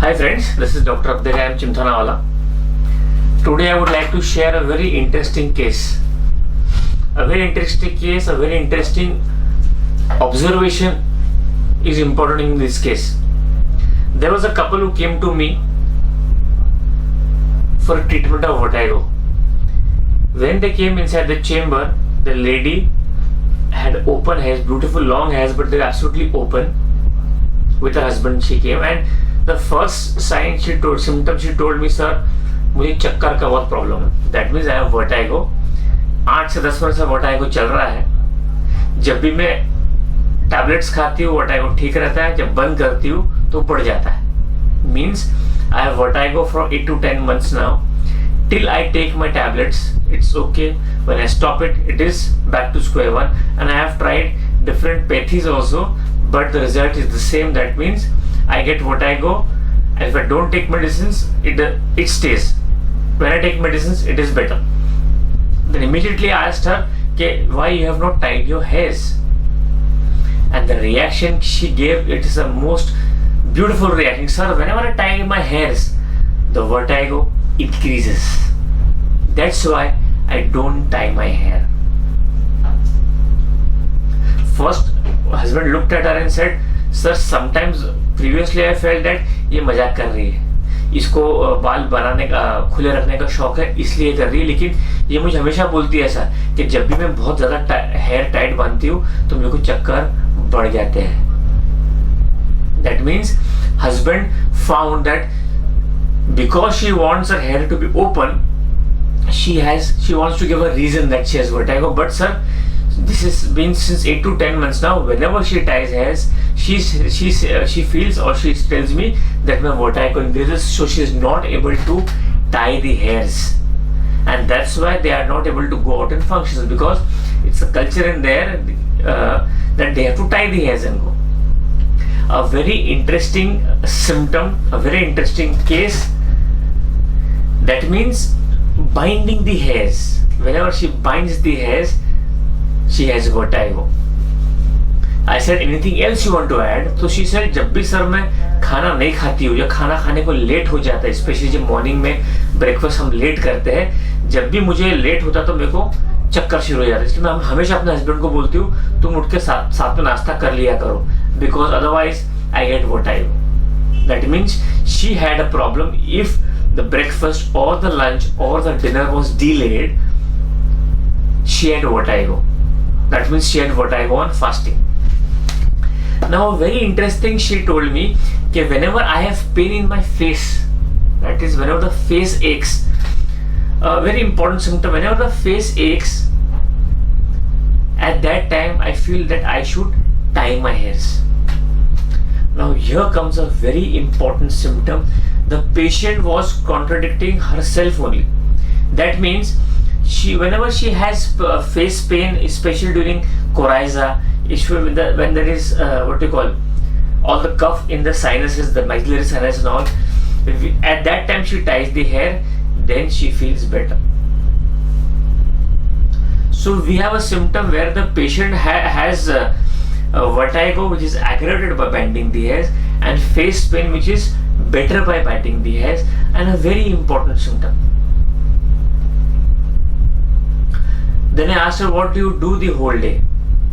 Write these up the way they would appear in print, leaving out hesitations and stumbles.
Hi friends, this is Dr. Abdegayam Chimthanawala. Today I would like to share a very interesting case. A very interesting observation is important in this case. There was a couple who came to me for a treatment of vertigo. When they came inside the chamber, the lady had open hairs, beautiful long hairs, but they're absolutely open. With her husband she came, and the first symptom she told me, sir, मुझे चक्कर का बहुत problem है. That means I have vertigo. 8 से 10 वर्ष से vertigo चल रहा है. जब भी मैं टैबलेट्स खाती हूँ वर्टाइगो ठीक रहता है, जब बंद करती हूँ तो बढ़ जाता है. Means I have vertigo for 8 to 10 months now. Till I take my tablets, it's okay. When I stop it, it is back to square one. And I have tried different pathies also, but the result is the same. That means I get vertigo, and if I don't take medicines, it stays. When I take medicines, it is better. Then immediately I asked her, "Okay, why you have not tied your hairs?" And the reaction she gave, it is the most beautiful reaction. Sir, whenever I tie my hairs, the vertigo increases. That's why I don't tie my hair. First, husband looked at her and said, "Sir, sometimes previously I felt that ये मजाक कर रही है, इसको बाल बनाने का खुले रखने का शौक है इसलिए कर रही है, लेकिन ये मुझे हमेशा बोलती है सर कि जब भी मैं बहुत ज़्यादा हेयर टाइट बांधती हूँ तो मेरे को चक्कर बढ़ जाते हैं." That means husband found that because she wants her hair to be open, she wants to give a reason that she has vertigo. But sir, this has been since 8 to 10 months now. Whenever she ties hairs, she feels, or she tells me that my vertigo increases, so she is not able to tie the hairs, and that's why they are not able to go out in functions, because it's a culture in there that they have to tie the hairs and go. A very interesting symptom, a very interesting case. That means binding the hairs. Whenever she binds the hairs, she has vertigo. I said, anything else you want to add? So she said, जब भी sir मैं खाना नहीं खाती हूँ या खाना खाने को लेट हो जाता है, स्पेशली जब मॉर्निंग में ब्रेकफास्ट हम लेट करते हैं, जब भी मुझे लेट होता तो मेरे को चक्कर शुरू हो जाता है. इसलिए मैं हमेशा अपने हस्बैंड को बोलती हूँ तुम उठ के साथ में नाश्ता कर लिया करो, because otherwise I get vertigo. That means she had a problem. If the breakfast or the lunch or the dinner was delayed, she had vertigo. That means she had vertigo on fasting. Now very interesting, she told me that whenever I have pain in my face, that is whenever the face aches, a very important symptom, whenever the face aches, at that time I feel that I should tie my hairs. Now here comes a very important symptom. The patient was contradicting herself only. That means whenever she has face pain, especially during coryza, when there is all the cuff in the sinuses, the maxillary sinus and all, at that time she ties the hair, then she feels better. So we have a symptom where the patient has vertigo, which is aggravated by binding the hairs, and face pain, which is better by biting the hairs, and a very important symptom. Then I asked her, what do you do the whole day?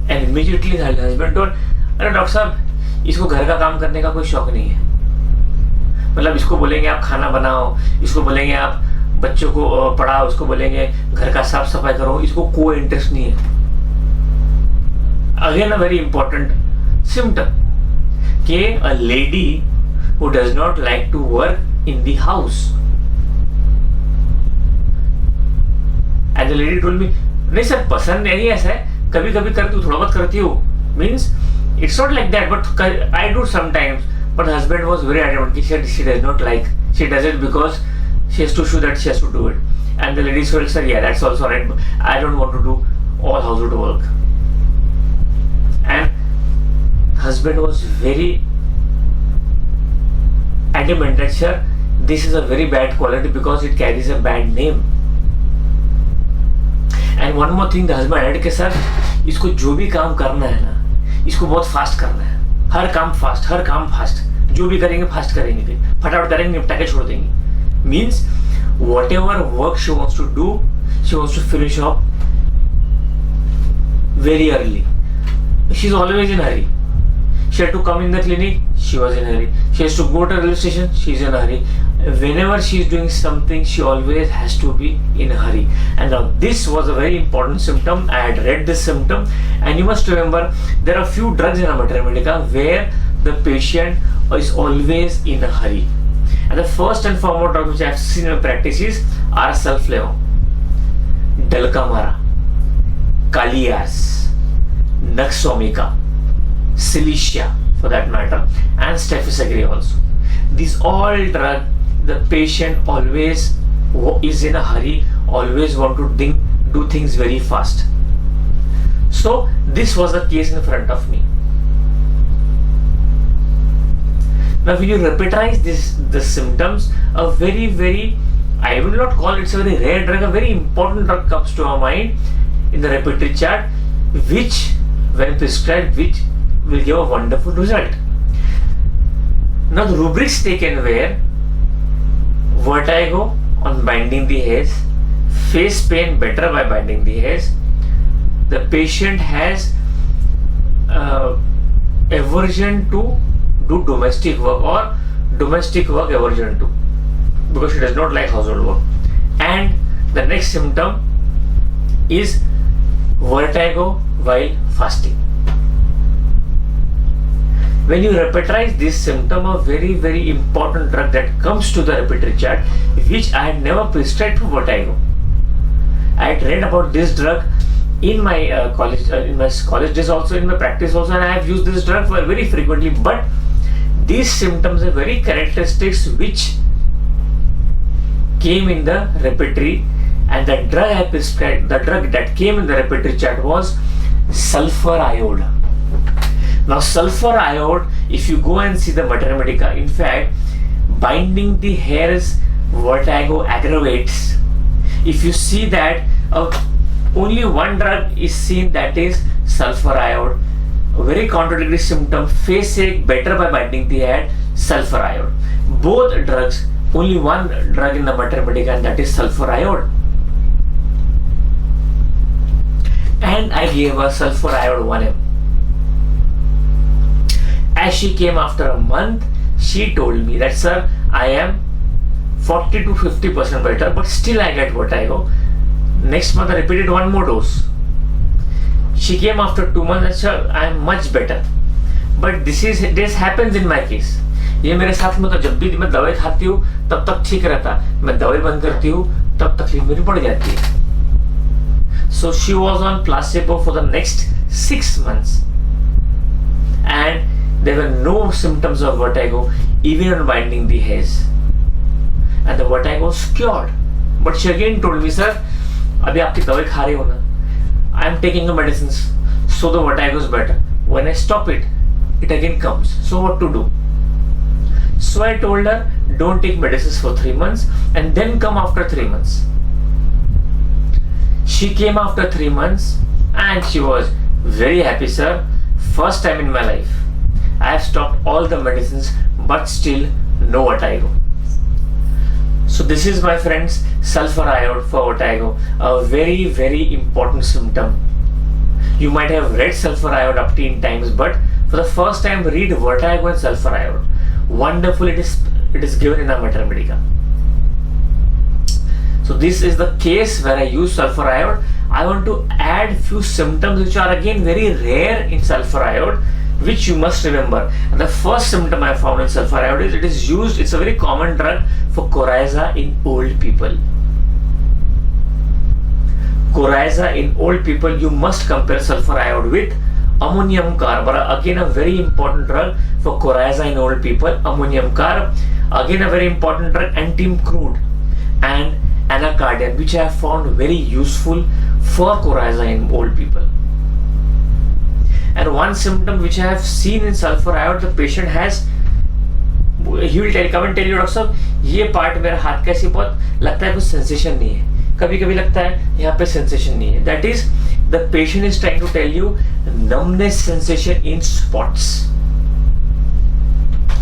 And immediately her husband told, अरे doctor साहब, इसको घर का काम करने का कोई शौक नहीं है. मतलब इसको बोलेंगे आप खाना बनाओ, इसको बोलेंगे आप बच्चों को पढ़ाओ, इसको बोलेंगे घर का साफ सफाई करो, इसको कोई इंटरेस्ट नहीं है. Again a very important symptom, कि a lady who does not like to work in the house. And the lady told me, नहीं सर पसंद नहीं ऐसा है, कभी कभी करती हूँ, थोड़ा बहुत करती हूँ. Means it's not like that, but I do sometimes. But husband was very adamant. He said she does not like. She does it because she has to show that she has to do it. And the lady said, sir, yeah, that's also right. But I don't want to do all household work. And husband was very adamant that, sir, this is a very bad quality because it carries a bad name. And one more thing, the husband added कि sir इसको जो भी काम करना है ना, इसको बहुत फास्ट करना है. हर काम फास्ट, जो भी करेंगे फास्ट करेंगे. फटाफट करेंगे, निपटा के छोड़ देंगे. Means whatever work she wants to do, she wants to finish off very early. She's always in a hurry. She had to come in the clinic, she was in a hurry. She has to go to a railway station, she's in a hurry. Whenever she's doing something, she always has to be in a hurry. And now this was a very important symptom. I had read this symptom, and you must remember there are few drugs in a mater medica where the patient is always in a hurry. And the first and foremost drug which I have seen in practice is Arsulflavon, Dulcamara, Kalias, Naxomica, Cilicia for that matter, and Stephisagri also. These all drugs, the patient always is in a hurry, always want to do things very fast. So this was the case in front of me. Now when you repetize the symptoms, a very, I will not call it's a very rare drug, a very important drug comes to our mind in the repertory chart, which when prescribed, which will give a wonderful result. Now the rubrics taken were vertigo on binding the hairs, face pain better by binding the hairs, the patient has aversion to do domestic work or domestic work aversion to, because she does not like household work. And the next symptom is vertigo while fasting. When you repetize this symptom, a very important drug that comes to the repertory chart, which I had never prescribed for vertigo. I had read about this drug in my college days also, in my practice also, and I have used this drug very frequently. But these symptoms are very characteristics which came in the repertory. And the drug I prescribed, the drug that came in the repertory chart was sulfur iode. Now sulfur iode, if you go and see the mater medica, in fact, binding the hairs vertigo aggravates. If you see that only one drug is seen, that is sulfur iode. A very contradictory symptom, face ache better by binding the hair, sulfur iode. Both drugs, only one drug in the mater medica, and that is sulfur iode. And I gave her sulfur iode 1 ml. As she came after a month, she told me that, sir, I am 40 to 50% better, but still I get vertigo. Next month I repeated one more dose. She came after 2 months and said, I am much better. But this happens in my case. ये मेरे साथ में, तो जब भी मैं दवाई खाती हूँ तब तक ठीक रहता, मैं दवाई बंद करती हूँ तब तकलीफ मेरी बढ़ जाती है. So she was on placebo for the next 6 months, and there were no symptoms of vertigo even on binding the hairs, and the vertigo was cured. But she again told me, sir, अभी आपकी दवाई खा रही हो ना, I am taking the medicines, so the vertigo is better. When I stop it, it again comes. So what to do? So I told her, don't take medicines for 3 months and then come after 3 months. She came after 3 months and she was very happy, sir. First time in my life, I have stopped all the medicines, but still no vertigo. So this is, my friends, sulfur iode for vertigo, a very important symptom. You might have read sulfur iode up to 10 times, but for the first time read vertigo and sulfur iode. Wonderful, it is given in a mater medica. So this is the case where I use sulfur iode. I want to add few symptoms which are again very rare in sulfur iode, which you must remember. And the first symptom I found in sulfur iode is it is used, it's a very common drug for coryza in old people. Coryza in old people, you must compare sulfur iode with ammonium carbara, again a very important drug for coryza in old people. Ammonium carb, again a very important drug. Antim crude and anacardian, which I have found very useful for coryza in old people. And one symptom which I have seen in sulfur iode, the patient has, he will come and tell you, doctor साहब ये part मेरा हाथ का ऐसे बहुत लगता है, कुछ सेंसेशन नहीं है, कभी कभी लगता है यहाँ पे सेंसेशन नहीं है. That is, the patient is trying to tell you numbness sensation in spots.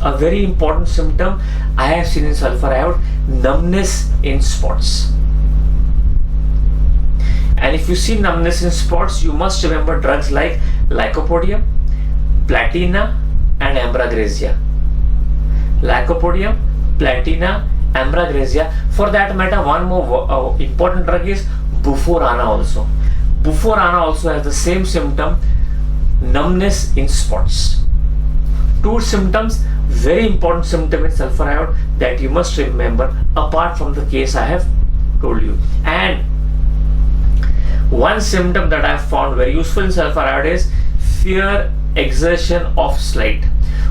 a very important symptom I have seen in sulfur iode, numbness in spots. And if you see numbness in spots, you must remember drugs like lycopodium, platina, and ambragracia. Lycopodium, platina, ambragracia. For that matter, one more important drug is buforana also. Buforana also has the same symptom, numbness in spots. Two symptoms, very important symptom in sulfur iode that you must remember apart from the case I have told you. And one symptom that I have found very useful in sulfur iode is fear exertion of slight.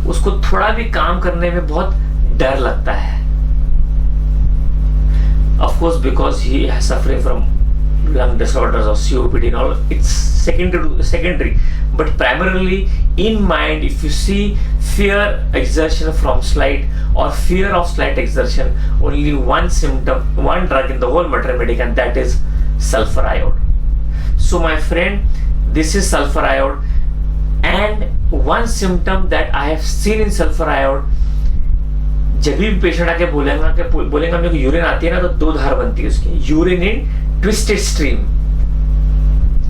उसको थोड़ा भी काम करने में बहुत डर लगता है. Of course, because he is suffering from lung disorders or COPD and all, it's secondary. But primarily in mind, if you see fear exertion from slight or fear of slight exertion, only one symptom, one drug in the whole Mater Medica, and that is sulfur iode. So my friend, this is sulfur iode, and one symptom that I have seen in sulfur iode, जब भी patient आके बोलेगा मेरे को urine आती है ना, तो दो धार बनती है उसकी, urine in twisted stream.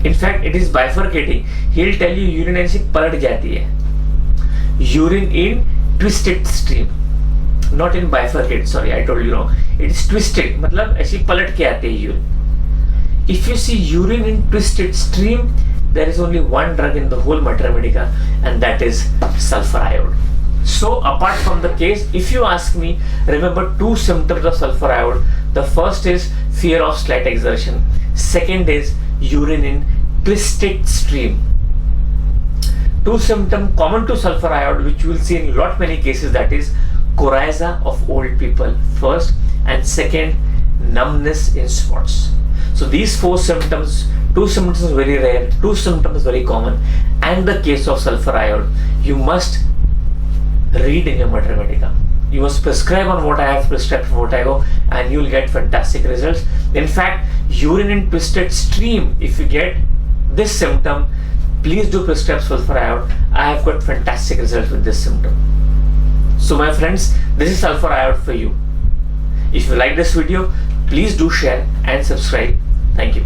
In fact it is bifurcating. He will tell you urine ऐसे पलट जाती है, urine in twisted stream, not in bifurcate. Sorry, I told you wrong. It is twisted, मतलब ऐसी पलट के आती है urine. If you see urine in twisted stream, there is only one drug in the whole Mater Medica, and that is sulfur iode. So apart from the case, if you ask me, remember two symptoms of sulfur iode. The first is fear of slight exertion. Second is urine in twisted stream. Two symptoms common to sulfur iode, which you will see in lot many cases, that is coryza of old people first, and second, numbness in spots. So these four symptoms, two symptoms very rare, two symptoms very common, and the case of sulfur iode, you must read in your Mater Medica. You must prescribe on what I have prescribed for Votago, and you will get fantastic results. In fact, urine in twisted stream, if you get this symptom, please do prescribe sulfur iode. I have got fantastic results with this symptom. So my friends, this is sulfur iode for you. If you like this video, please do share and subscribe. Thank you.